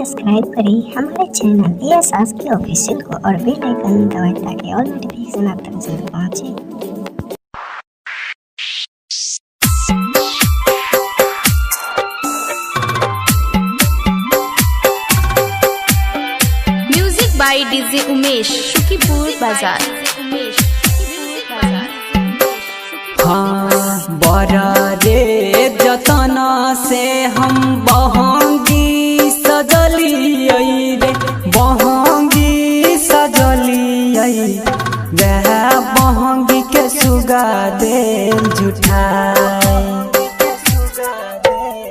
Subscribe करें हमारे channel एएसआस के ऑफिशियल को और बेल आइकन दबाएं ताकि ऑल नोटिफिकेशन आप तक जरूर पहुंचे। Music by DJ Umesh Shukipur Bazar. हाँ बड़ा रे जतन से हम बहंगी सजलिए रे बहंगी सजलिए वह बहंगी के सुगा दे जुठाए।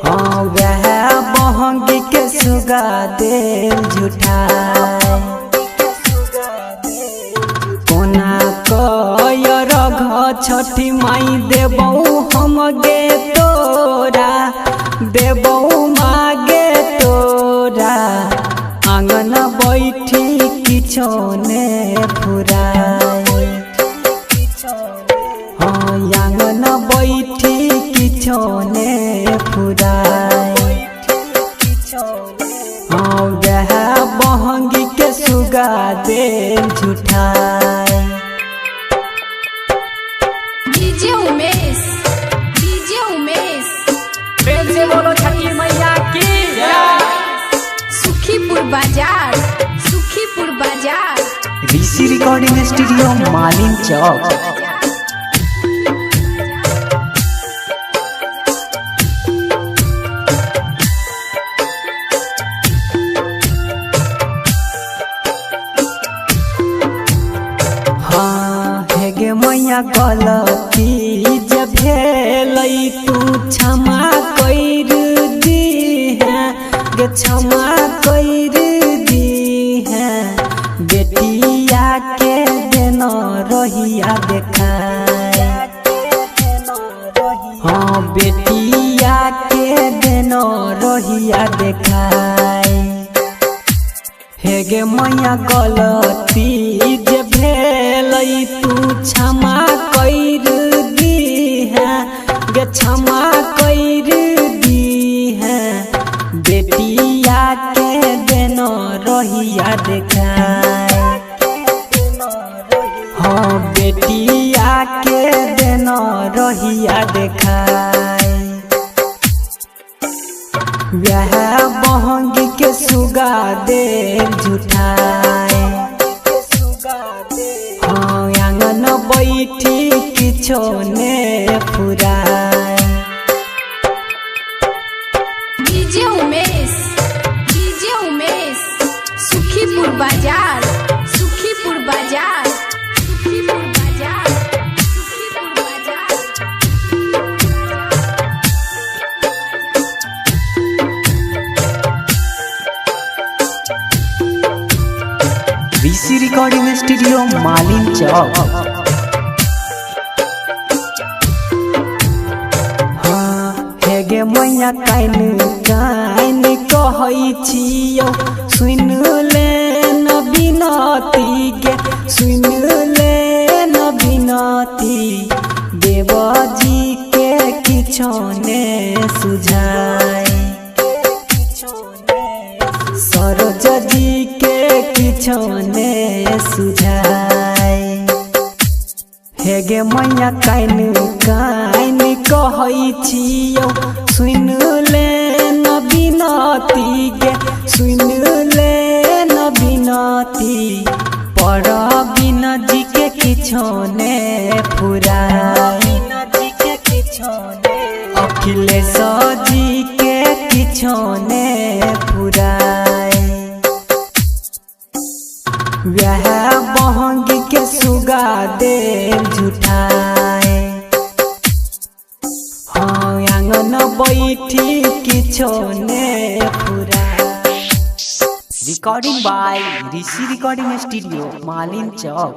हाँ वह बहंगी के सुगा दे जुठाए। कोना कयर छठी माई देबऊ हम गे तोरा देबऊ मागे तोरा आंगन बैठी किछो ने फुराए। हाँ आंगन बैठी किछो ने फुराए। हाँ वह बहंगी के सुगा दे जुठाए। डीजे उमेश प्रेम से बोलो छठी मैया की सुखीपुर बाजार ऋषि रिकॉर्डिंग स्टूडियो मालिन चौक। हाँ हेगे मैया गलती जब भेलई तू क्षमा कर दी है गे क्षमा कर दी है। बेटिया के देना रहिया देखाए। हाँ बेटिया के देना रहिया देखाए। हेगे मैया गलती जे भेलई तू क्षमा कर दी है गे क्षमा कर दी है। बेटिया के देना रहिया देखाए। हाँ बेटिया के देना रहिया देखाए। वह बहंगी के सुगा दे जुठाए। हाँ आंगन बैठी किछो ने फुराए। डीजे उमेश सुखीपुर बाजार ऋषि रिकॉर्डिंग स्टूडियो मालिन चौक। हाँ हेगे मैया काइन कहै छियौ सुन ले न बिनती गे सुन ले न बिनती। देवजी के किछो ने सुझाए। सरोज जी के किछो ने सुझाए। हेगे मैया काइन कहै छियौ सुन ले न बिनती गे सुन ले न बिनती। पर बिन जी के किछो ने फुराए। अखिलेश जी के किछो ने फुराए। वह बहंगी के सुगा दे जुठाए। हाँ आंगन बैठी किछो ने फुराए। Recording by Rishi recording studio Malin Chowk.